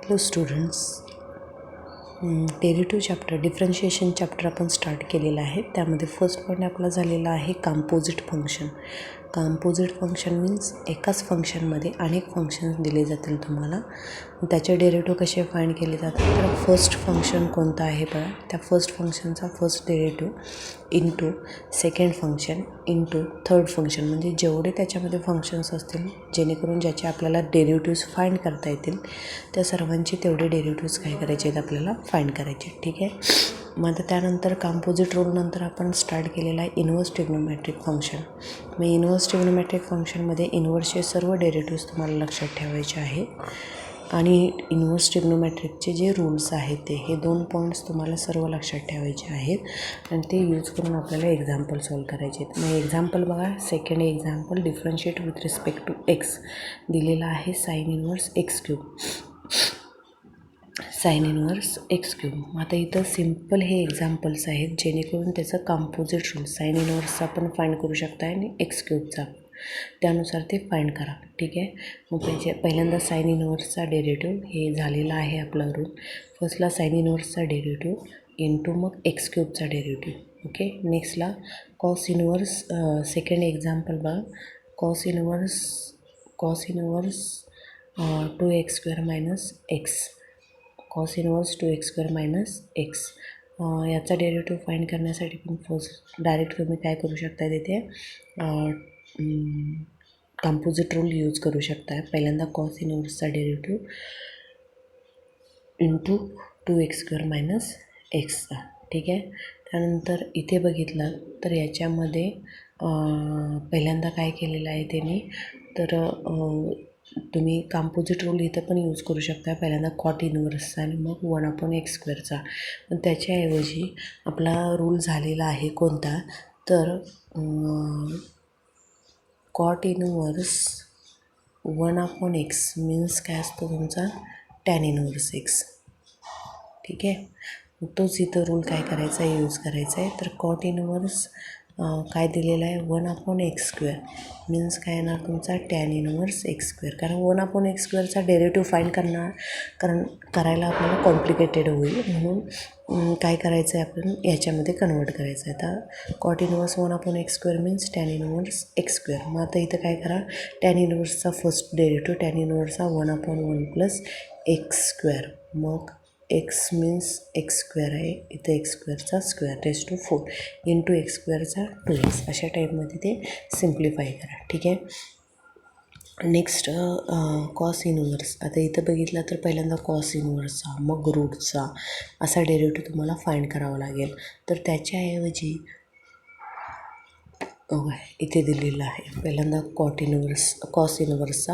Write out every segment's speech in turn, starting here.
Hello students, derivative chapter differentiation chapter आपण start केलेलं आहे. त्यामध्ये फर्स्ट पॉईंट आपला झालेला आहे composite function. Composite function means एकाच फंक्शनमध्ये अनेक फंक्शन्स दिले जातील तुम्हाला. त्याचे डेरिव्हेटिव्ह कसे फाइंड केले जातात, तर फर्स्ट फंक्शन कोणतं आहे बघा, त्या फर्स्ट फंक्शनचा first derivative into second function into third function, म्हणजे जेवढे त्याच्यामध्ये फंक्शन्स असतील जेणेकरून ज्याचे आपल्याला डेरिव्हेटिव्ह्ज फाइंड करता येतील त्या सर्वांचे तेवढे डेरिव्हेटिव्ह्ज काय करायचे आहेत आपल्याला फाइंड करायचे. ठीक आहे. मग आता त्यानंतर कंपोजिट रूलनंतर आपण स्टार्ट केलेला आहे इन्व्हर्स ट्रिग्नोमेट्रिक फंक्शन. मग इन्व्हर्स ट्रिग्नोमेट्रिक फंक्शनमध्ये इन्व्हर्सचे सर्व डेरिव्हेटिव्ह्ज तुम्हाला लक्षात ठेवायचे आहे. आणि इन्व्हर्स ट्रिग्नोमेट्रिकचे जे रूल्स आहेत हे 2 पॉईंट्स तुम्हाला सर्व लक्षात ठेवायचे आहेत आणि ते यूज करून आपल्याला एक्झाम्पल सॉल्व करायचे आहेत. मग एक्झाम्पल बघा, second example differentiate with respect to x दिलेला आहे sine inverse x cube. Sine inverse x cube. आता इथं सिम्पल हे एक्झाम्पल्स आहेत जेणेकरून त्याचं कंपोजिट रूल साइन इन्व्हर्सचा पण फाइंड करू शकता आणि एक्स क्यूबचा, त्यानुसार ते फाइंड करा. ठीक आहे. मग पहिल्यांदा साइन इन्व्हर्सचा डेरिव्हेटिव्ह हे झालेला आहे आपला रूल. फर्स्टला साइन इन्व्हर्सचा डेरिव्हेटिव्ह इंटू मग एक्स क्यूबचा डेरिव्हेटिव्ह. ओके. नेक्स्टला कॉस इन्व्हर्स, सेकंड एक्झाम्पल बघा, cos inverse 2x² minus x, cos inverse 2x² minus x. याचा डेरिव्हेटिव्ह फाइंड करण्यासाठी पण फर्स्ट डायरेक्ट तुम्ही काय करू शकता, तिथे कंपोजिट रूल यूज करू शकता. पहिल्यांदा कॉस इन्व्हर्सचा डेरिव्हेटिव्ह इंटू 2x² मायनस एक्सचा. ठीक आहे. त्यानंतर इथे बघितलं तर याच्यामध्ये पहिल्यांदा काय केलेलं आहे त्यांनी, तर तुम्ही कंपोजिट रूल इथं पण यूज करू शकता. पहिल्यांदा कॉट इन्व्हर्सचा आणि मग 1/x²चा. पण त्याच्याऐवजी आपला रूल झालेला आहे कोणता, तर कॉट इन्व्हर्स 1/x मीन्स काय असतो तुमचा टॅन इन्व्हर्स एक्स. ठीक आहे. तोच इथं रूल काय करायचा आहे, यूज करायचा आहे. तर कॉट इन्व्हर्स काय दिलेलं आहे 1/x² मीन्स काय येणार तुमचा टॅन इन्व्हर्स x². कारण 1/x²चा डेरिव्हेटिव्ह फाइंड करायला आपल्याला कॉम्प्लिकेटेड होईल, म्हणून काय करायचं आहे आपण याच्यामध्ये कन्वर्ट करायचं आहे. आता cot inverse 1/x² means tan inverse x². मग आता इथं काय करा, टॅन इन्व्हर्सचा फर्स्ट डेरिव्हेटिव्ह टॅन इन्व्हर्सचा 1/1 प्लस x². मग एक्स मीन्स x² आहे, इथं x²चा स्क्वेअर रेज टू 4 इंटू x²चा 2x. अशा टाईपमध्ये ते सिम्प्लिफाय करा. ठीक आहे. Next cos inverse. आता इथं बघितलं तर पहिल्यांदा कॉस इन्व्हर्सचा मग रूटचा असा डेरिव्हेटिव्ह तुम्हाला फाइंड करावा लागेल. तर त्याच्याऐवजी इथे दिलेलं आहे पहिल्यांदा कॉस इन्व्हर्सचा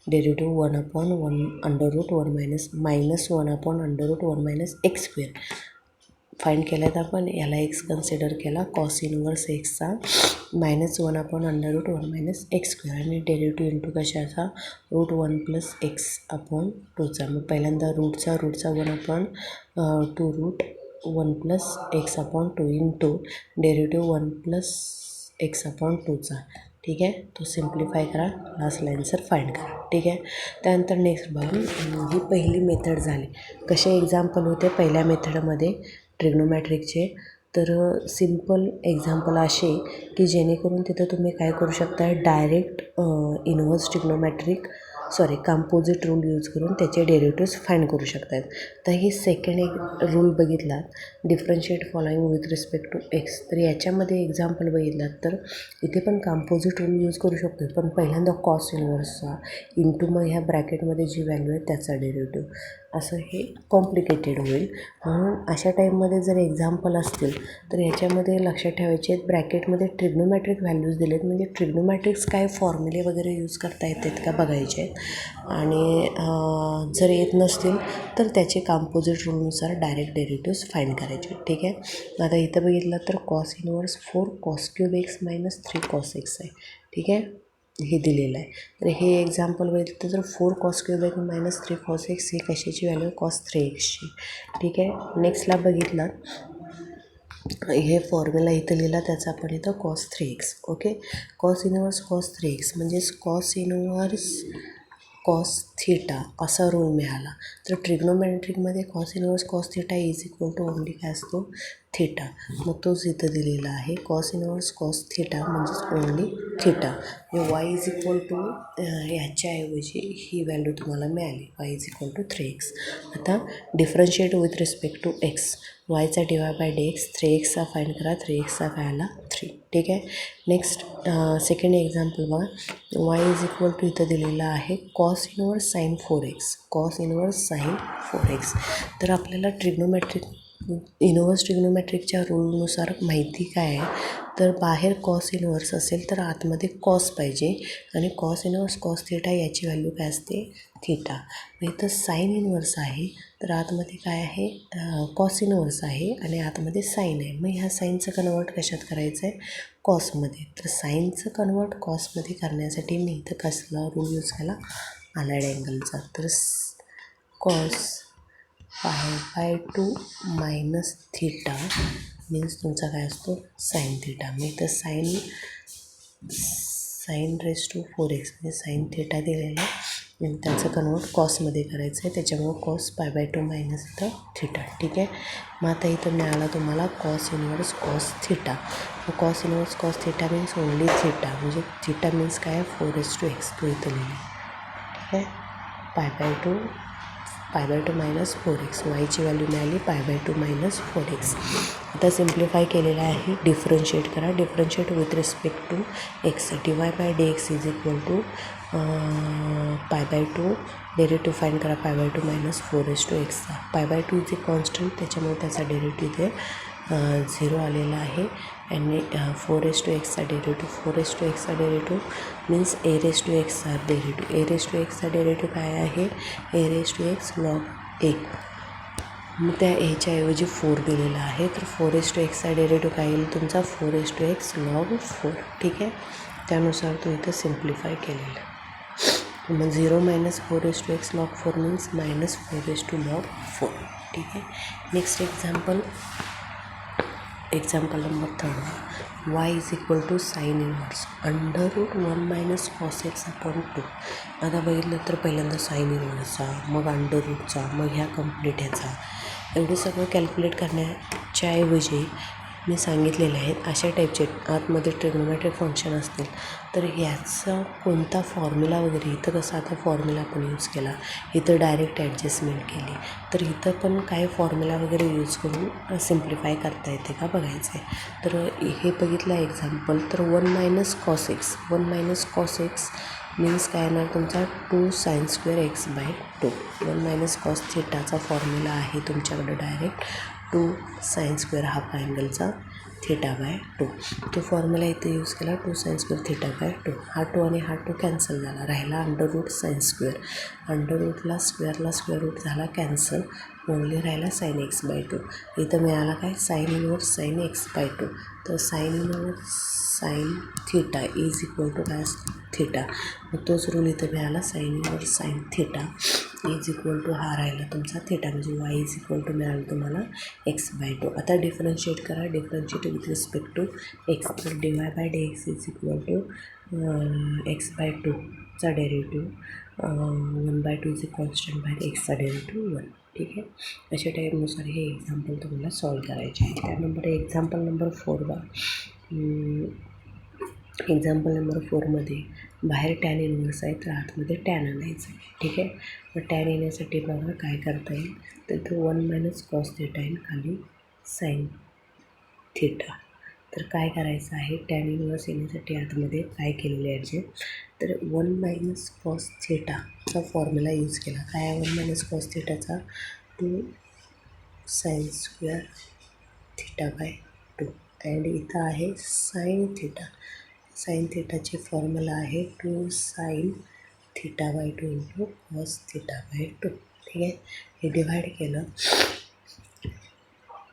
डेरिव्हेटिव्ह 1/1 मायनस 1/1 x² फाइंड केला. तर आपण याला एक्स कन्सिडर केला, कॉस इन्व्हर्स एक्सचा मायनस 1/1 x² आणि डेरिव्हेटिव्ह इंटू कशाचा √1 प्लस x/2चा. मग पहिल्यांदा रूटचा 1/2 √1 plus x/2 into derivative 1 plus x/2चा. ठीक आहे. तो सिम्प्लिफाय करा, लास्ट लाईन्सर फाइंड करा. ठीक आहे. त्यानंतर नेक्स्ट बघा, ही पहिली मेथड झाली. कसे एक्झाम्पल होते पहिल्या मेथडमध्ये ट्रिग्नोमॅट्रिकचे, तर सिम्पल एक्झाम्पल असे की जेणेकरून तिथं तुम्ही काय करू शकता, direct inverse composite rule use करून त्याचे डेरिव्हेटिव्ह्ज फाइंड करू शकतात. तर ही सेकंड एक रूल बघितला, differentiate following with respect to x. तर याच्यामध्ये एक्झाम्पल बघितलात तर इथे पण कंपोजिट रूल यूज करू शकतो, पण पहिल्यांदा कॉस इन्व्हर्सचा इंटू मग ह्या ब्रॅकेटमध्ये जी व्हॅल्यू आहे त्याचा डेरिव्हेटिव्ह, असं हे कॉम्प्लिकेटेड होईल. म्हणून अशा टाईपमध्ये जर एक्झाम्पल असतील तर याच्यामध्ये लक्षात ठेवायचे आहेत, ब्रॅकेटमध्ये ट्रिग्नोमॅट्रिक व्हॅल्यूज दिलेत, म्हणजे ट्रिग्नोमॅट्रिक्स काय फॉर्म्युले वगैरे यूज करता येतात का बघायचे आहेत. आणि जर येत नसतील तर त्याचे कंपोजिट रूलनुसार डायरेक्ट डेरिव्हेटिव्ह्ज फाइंड करायचे. ठीक आहे. आता इथं बघितलं तर cos inverse 4cos³ minus 3cos आहे. ठीक आहे, हे दिलेलं आहे. तर हे एक्झाम्पल बघितलं तर 4cos³ मायनस 3cos ही कशाची व्हॅल्यू cos 3x. ठीक आहे. नेक्स्टला बघितलं हे फॉर्म्युला इथं लिहिला त्याचा आपण इथं cos 3x. Okay. Cos inverse cos 3x म्हणजेच cos थिटा असा रूल मिळाला. तर ट्रिग्नोमेट्रिकमध्ये cos inverse cos theta is equal to only काय असतो थिटा. मग तोच इथं दिलेला आहे. कॉस इनवर्स कॉस थिटा म्हणजेच only theta. Y is equal to ह्याच्याऐवजी ही व्हॅल्यू तुम्हाला मिळाली. Y is equal to 3x. आता differentiate with respect to x. वायचा डिवाय बाय डी एक्स. 3xचा फाईंड करा. 3xचा काय आला 3. ठीक आहे. नेक्स्ट सेकंड एक्झाम्पल बघा. वाय इज इक्वल टू इथं दिलेलं आहे cos inverse sine 4x. Cos inverse sine 4x. तर आपल्याला इनवर्स ट्रिग्नोमेट्रिकच्या रूलनुसार माहिती काय आहे, तर बाहेर कॉस इनवर्स असेल तर आतमध्ये कॉस पाहिजे आणि कॉस इनवर्स कॉस थिटा याची व्हॅल्यू काय असते थिटा. मग इथं साईन इनवर्स आहे तर आतमध्ये काय आहे कॉस इनवर्स आहे आणि आतमध्ये साईन आहे. मग ह्या साईनचं कन्वर्ट कशात करायचं आहे कॉसमध्ये. तर साईनचं कन्वर्ट कॉसमध्ये करण्यासाठी मी इथं कसला रूल यूज केला आलाइड अँगलचा. तर कॉस π/2 मायनस थिटा मीन्स तुमचा काय असतो साईन थिटा. मग इथं साईन रेस टू 4x म्हणजे साईन थिटा दिलेला आहे आणि त्याचं कन्वर्ट कॉसमध्ये करायचं आहे. त्याच्यामुळं कॉस π/2 मायनस इथं थिटा. ठीक आहे. मग आता इथं मिळाला तुम्हाला कॉस इनवर्स कॉस थिटा. मग cos inverse cos theta means only theta म्हणजे थिटा मीन्स काय 4x तो इथं लिहिलं. ठीक आहे. π/2 मायनस 4x. वायची व्हॅल्यू मिळाली π/2 मायनस 4x. आता सिम्प्लिफाय केलेलं आहे. डिफरन्शिएट करा. Differentiate with respect to x. Dy by d x is equal to π/2. Derivative find करा π/2 minus 4x. π/2 is a constant त्याच्यामुळे त्याचा डेरिव्हेटिव्ह इथे 0 आलेला आहे. आणि 4x चा डेरिव्हेटिव्ह मीन्स a⁻x चा डेरिव्हेटिव्ह काय आहे a⁻x log 1. मग त्या ह्याच्याऐवजी 4 दिलेला आहे तर 4x चा डेरिव्हेटिव्ह काय येईल तुमचा 4x log 4. ठीक आहे. त्यानुसार तो इथं सिम्प्लिफाय केलेला. मग 0 minus 4x log 4 means minus 4 log 4. ठीक आहे. Next example number 3. Y is equal to sine inverse √1 minus cos x/2. आता बघितलं तर पहिल्यांदा साईन इनवर्सचा मग अंडररूटचा मग ह्या कम्प्लीट ह्याचा एवढं सगळं कॅल्क्युलेट करण्याच्या ऐवजी मी सांगितलेले आहेत अशा टाईपचे आतमध्ये ट्रिग्नोमेट्रिक फंक्शन असतील तर ह्याचा कोणता फॉर्म्युला वगैरे इथं कसं आता फॉर्म्युला आपण यूज केला इथं डायरेक्ट ॲडजस्टमेंट केली तर इथं पण काय फॉर्म्युला वगैरे यूज करून सिम्प्लिफाय करता येते का बघायचं आहे. तर हे बघितलं एक्झाम्पल. तर 1 मायनस कॉस एक्स मीन्स काय येणार तुमचा 2 sin² x/2. 1 minus cos थिटाचा formula आहे तुमच्याकडे डायरेक्ट 2 sin² हाफ अँगलचा θ/2. तो फॉर्म्युला इथे यूज केला 2 sin² θ/2. हा 2 आणि हा 2 कॅन्सल झाला. राहिला √sin². अंडररूटला स्क्वेअर रूट झाला कॅन्सल. ओनली राहिला sin x/2. इथं मिळाला काय साईन इनवर्स साईन x/2. तर sine inverse sine theta is equal to काय थिटा. मग तोच रूल इथं मिळाला sine inverse sine theta is equal to हा राहिला तुमचा थिटा म्हणजे वाय इज इक्वल टू मिळालं तुम्हाला x/2. आता डिफरन्शिएट करा. Differentiate with respect to x. तर dy by d x is equal to x/2 चा derivative 1/2 is a constant by एक्सचा डेरिव्हेटिव्ह 1. ठीक आहे. अशा टाईपनुसार हे एक्झाम्पल तुम्हाला सॉल्व करायचे आहे. त्यानंतर एक्झाम्पल नंबर 4 बघा. एक्झाम्पल नंबर 4मध्ये बाहेर टॅन इनवर्स आहे तर आतमध्ये टॅन आणायचं आहे. ठीक आहे. मग टॅन येण्यासाठी बघा काय करता येईल तर तो 1 मायनस कॉस थिटा येईल खाली साईन थिटा. तर काय करायचं आहे टॅन इनवर्स येण्यासाठी आतमध्ये काय केलेलं आहे तर 1 मायनस कॉस थिटाचा फॉर्म्युला यूज केला. काय आहे 1 मायनस कॉस थिटाचा 2 sin² θ/2 अँड इथं आहे साईन थिटा. साईन थिटाची फॉर्म्युला आहे 2 sin θ/2 इंटू कॉस θ/2. ठीक आहे. हे डिवाईड केलं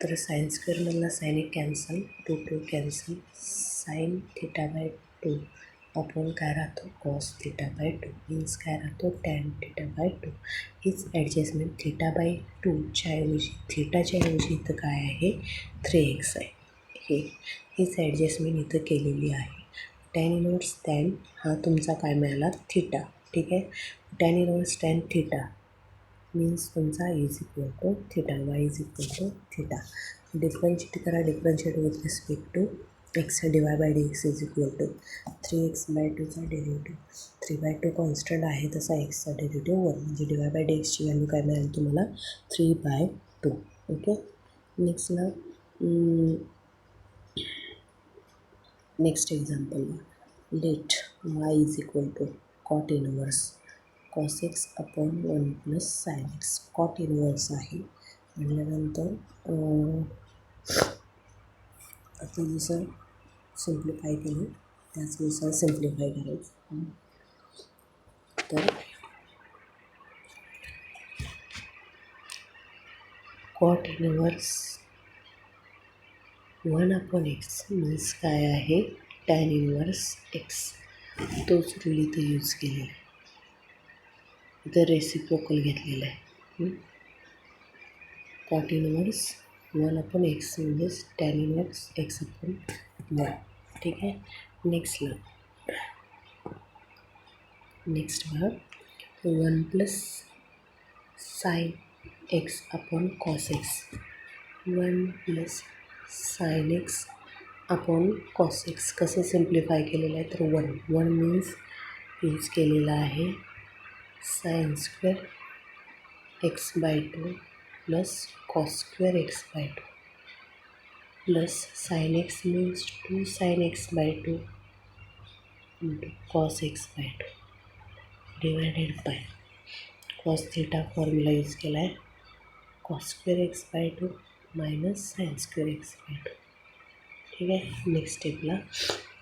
तर sin² साईन एक कॅन्सल 2 कॅन्सल साईन θ/2 आपण काय राहतो कॉस θ/2 मीन्स काय राहतो टॅन θ/2. हीच ॲडजस्टमेंट θ/2च्या ऐवजी थिटाच्या ऐवजी इथं काय आहे 3x आहे. हीच ॲडजस्टमेंट इथं केलेली आहे. टॅन इनवर्स टॅन हा तुमचा काय मिळाला थिटा. ठीक आहे. Tan inverse tan theta means तुमचा is equal to theta, y is equal to theta. Differentiate करा, differentiate with respect to x dy by d x is equal to 3x/2चा derivative. 3/2 constant आहे तसा एक्सचा डेरिव्हेटिव्ह 1 म्हणजे dy by d एक्सची value काय मिळेल तुम्हाला 3/2. ओके. नेक्स्टला नेक्स्ट एक्झाम्पलला let y is equal to cot inverse cos x upon 1 plus sine x. Cot inverse आहे म्हटल्यानंतर आता जसं सिम्प्लिफाय केलं त्याचनुसार सिम्प्लिफाय करायचं. तर कॉट इनवर्स 1/x मीन्स काय आहे टॅन इनवर्स एक्स. तोच रूल इथे यूज केलेला आहे, इथं रेसिप्रोकल घेतलेलं आहे. कॉट इनवर्स 1/x म्हणजेच टॅन इनवर्स एक्स अपॉन 1. ठीक आहे. नेक्स्ट बघा 1 plus sine x upon cos x. 1 plus sine x upon cos x कसं सिम्प्लिफाय केलेलं आहे तर 1 मीन्स यूज केलेला आहे sine square x/2 plus cos square x/2 plus sine x means 2 sin x/2 into cos x/2 divided by cos theta formula use केला आहे cos square x/2 minus sine square x/2. ठीक आहे. Next स्टेपला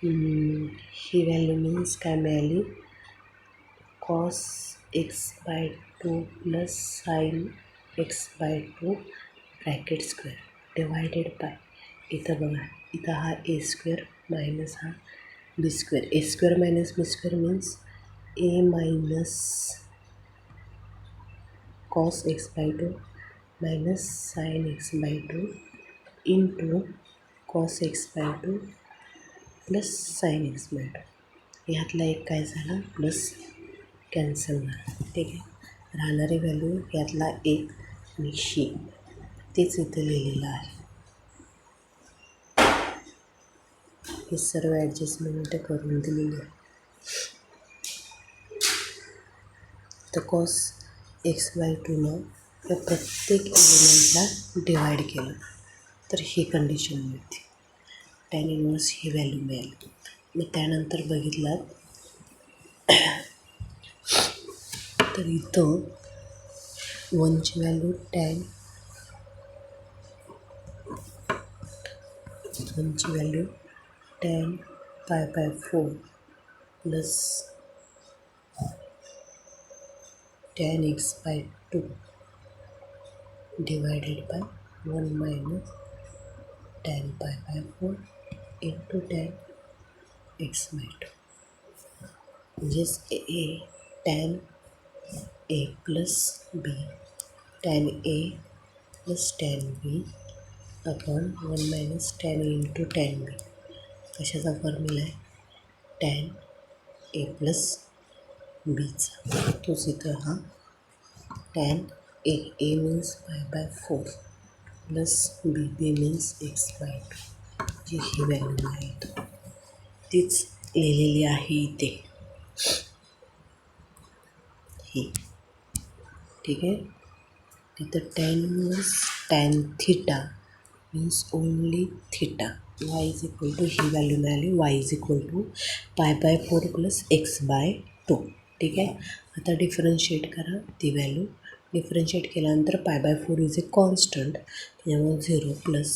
ही value means काय मिळाली cos x/2 plus sine x/2 bracket square divided by इथं बघा इथं हा ए स्क्वेअर मायनस हा b square. A square minus b square means a minus cos x/2 minus sine x/2 into cos x/2 plus sine x/2. ह्यातला एक काय झाला plus cancel झाला. ठीक आहे. राहणारी व्हॅल्यू ह्यातला एक आणि शी तेच इथे लिहिलेलं आहे. हे सर्व ॲडजस्टमेंट करून दिलेली आहे. तर कॉस x/2नं या प्रत्येक एलिमेंटला डिवाईड केलं तर ही कंडिशन मिळते. टॅन इनवर्स ही व्हॅल्यू मिळाली. मग त्यानंतर बघितलं तर इथं 1ची value tan 1/4 plus tan x/2 divided by 1 minus tan 4 into tan x/2 म्हणजेच tan a plus b tan a plus tan b upon 1 minus tan a into tan b. कशाचा फॉर्म्युला आहे टॅन ए प्लस बीचा. तोच इथं हा tan a means 4 plus b means x/2 जी ही value आहे तीच लिहिलेली आहे इथे ही. ठीक आहे. तिथं tan inverse tan theta means only theta. Y is equal to ही व्हॅल्यू मिळाली y is equal to π/4 plus x/2. ठीक आहे. आता डिफरन्शिएट करा ती व्हॅल्यू. डिफरन्शिएट केल्यानंतर π/4 इज ए कॉन्स्टंट त्याच्यामुळे 0 प्लस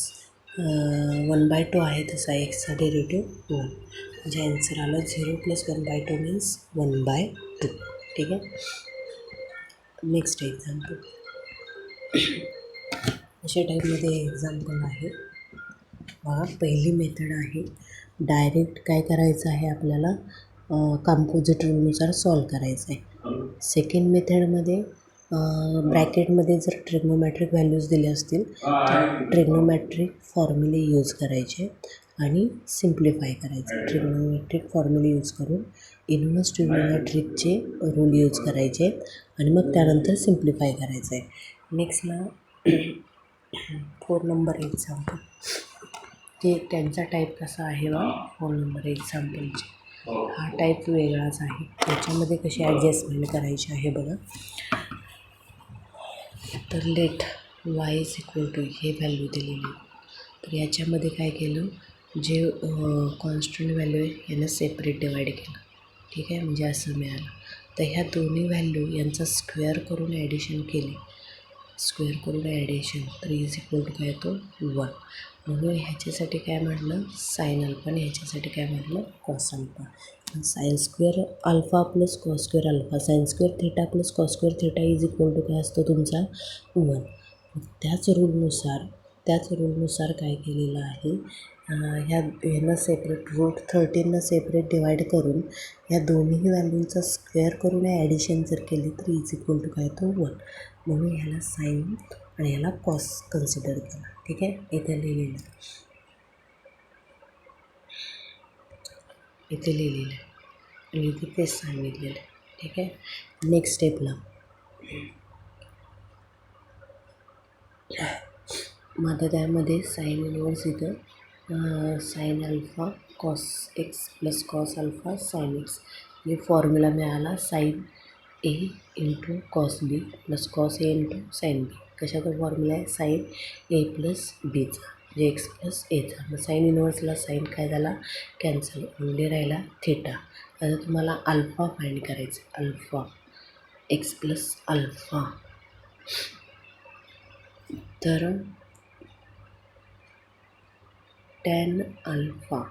1/2 आहे तसा एक्सचा डेरिव्हेटिव्ह 1 म्हणजे ॲन्सर आला 0 प्लस 1/2 मीन्स 1/2. ठीक आहे. नेक्स्ट एक्झाम्पल अशा टाईपमध्ये एक्झाम्पल आहे. पहिली मेथड आहे डायरेक्ट काय करायचं आहे आपल्याला कंपोजिट रूलनुसार सॉल्व करायचं आहे. सेकंड मेथडमध्ये ब्रॅकेटमध्ये जर ट्रिग्नोमॅट्रिक व्हॅल्यूज दिले असतील तर ट्रिग्नोमॅट्रिक फॉर्म्युले यूज करायचे आणि सिम्प्लिफाय करायचे. ट्रिग्नोमॅट्रिक फॉर्म्युले यूज करून इन्व्हर्स ट्रिग्नोमेट्रिकचे रूल यूज करायचे आहेत आणि मग त्यानंतर सिम्प्लिफाय करायचं आहे. नेक्स्टला 4 नंबर एक्झाम्पल, ते त्यांचा टाईप कसा आहे बा 4 नंबर एक्झाम्पलचे. हा टाईप वेगळाच आहे. त्याच्यामध्ये कशी ॲडजस्टमेंट करायची आहे बघा. तर let y is equal to हे व्हॅल्यू दिलेली. तर याच्यामध्ये काय केलं, जे कॉन्स्टंट व्हॅल्यू आहे यांना सेपरेट डिवाईड केलं. ठीक आहे, म्हणजे असं मिळालं. तर ह्या दोन्ही व्हॅल्यू यांचा स्क्वेअर करून ॲडिशन केले, स्क्वेअर करून ॲडिशन, तर इज इक्वल टू काय येतो 1. म्हणून ह्याच्यासाठी काय म्हटलं साईन अल्फा आणि ह्याच्यासाठी काय म्हटलं cos alpha. Sine square alpha plus cos square alpha, sine square theta plus cos square theta is equal to काय असतो तुमचा 1. त्याच रूलनुसार काय केलेलं आहे, ह्यांना सेपरेट रूट 13 सेपरेट डिवाईड करून ह्या दोन्ही व्हॅल्यूंचा स्क्वेअर करून ॲडिशन जर केली तर इज इक्वल टू काय तो 1. म्हणून ह्याला साईन आणि ह्याला कॉस कन्सिडर केला. ठीक आहे, इथे लिहिलेलं आहे आणि इथे तेच सांगितलेलं आहे. ठीक आहे, नेक्स्ट स्टेपला मग आता त्यामध्ये साईन इनवर्स इथं sine alpha cos x plus cos alpha sine x, म्हणजे फॉर्म्युला मिळाला sine A into cos B plus cos A into sine B. कशाचा फॉर्म्युला आहे, साईन ए प्लस बीचा, म्हणजे एक्स प्लस एचा. मग साईन इनवर्सला साईन काय झाला कॅन्सल, म्हणजे राहिला थिटा. आता तुम्हाला अल्फा फाइंड करायचं, अल्फा एक्स प्लस अल्फा. तर टॅन अल्फा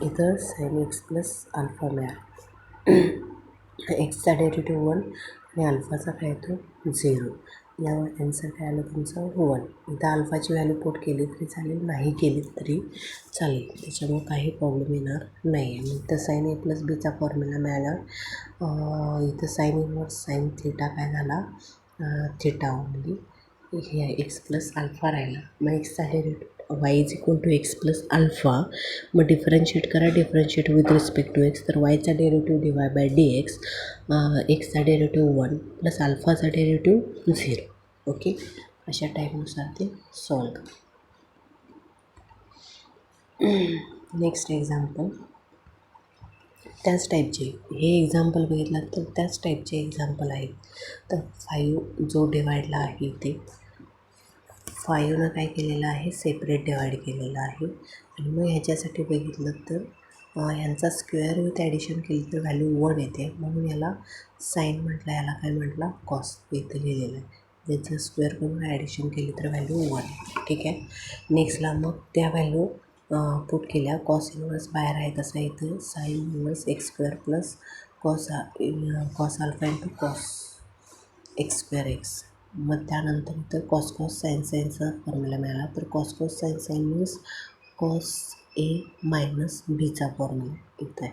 इथं साईन एक्स प्लस अल्फा मिळाला. एक्सचा डेरिव्हेटिव्ह 1 आणि अल्फाचा काय येतो 0. यावर आन्सर काय आलं तुमचं 1. इथं अल्फाची व्हॅल्यू पुट केली तरी चालेल, नाही केली तरी चालेल, त्याच्यामुळे काही प्रॉब्लेम येणार नाही आहे. इथं साईन ए प्लस बीचा फॉर्म्युला मिळाला. इथं साईन इनवर्स साईन थिटा काय झाला थिटा ओनली. हे एक्स प्लस अल्फा राहिला. मग एक्सचा derivative y is equal to x plus alpha. मग डिफरन्शिएट करा, differentiate with respect to x. तर वायचा derivative dy by d x, एक्सचा डेरिव्हेटिव्ह 1 प्लस अल्फाचा डेरिव्हेटिव्ह 0. ओके, अशा टाईपनुसार ते सॉल्व करा. नेक्स्ट एक्झाम्पल त्याच टाईपचे, हे एक्झाम्पल बघितलं तर त्याच टाईपचे एक्झाम्पल आहेत. तर 5 जो डिवाइडला आहे ते 5नं काय केलेलं आहे सेपरेट डिवाईड केलेलं आहे. आणि मग ह्याच्यासाठी बघितलं तर ह्यांचा स्क्वेअर विथ ॲडिशन केली तर व्हॅल्यू 1 येते. म्हणून याला साईन म्हटलं, याला काय म्हटलं कॉस, इथं लिहिलेलं आहे. त्याचं स्क्वेअर करून ॲडिशन केली तर व्हॅल्यू 1. ठीक आहे, नेक्स्टला मग त्या व्हॅल्यू पुट केल्या. कॉस इनवर्स बाहेर आहे तसा इथं sine inverse x square plus cos alpha into cos x square x. मग त्यानंतर इथं कॉस साईनचा फॉर्म्युला मिळाला. तर cos sine means cos a minus बीचा फॉर्म्युला इथं आहे.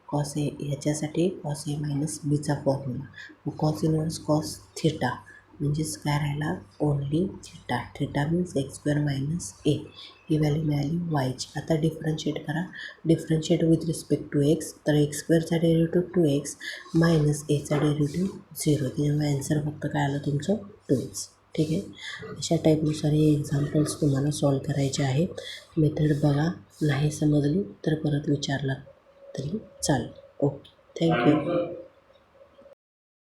कॉस ए ह्याच्यासाठी कॉस ए मायनस बीचा फॉर्म्युला. मग कॉस इनवर्स कॉस थिटा म्हणजेच काय राहिला only theta. Theta means x square minus a. ही व्हॅल्यू मिळाली वायची. आता डिफरन्शिएट करा, differentiate with respect to x. तर एक्स स्क्वेअरचा डेरिव्हेटिव्ह 2x मायनस एचा डेरिव्हेटिव्ह 0. त्याच्यामुळे ॲन्सर फक्त काय आलं तुमचं 2x. ठीक आहे, अशा टाईपनुसार हे एक्झाम्पल्स तुम्हाला सॉल्व करायचे आहेत. मेथड बघा, नाही समजली तर परत विचारला तरी चालेल. Okay, thank you.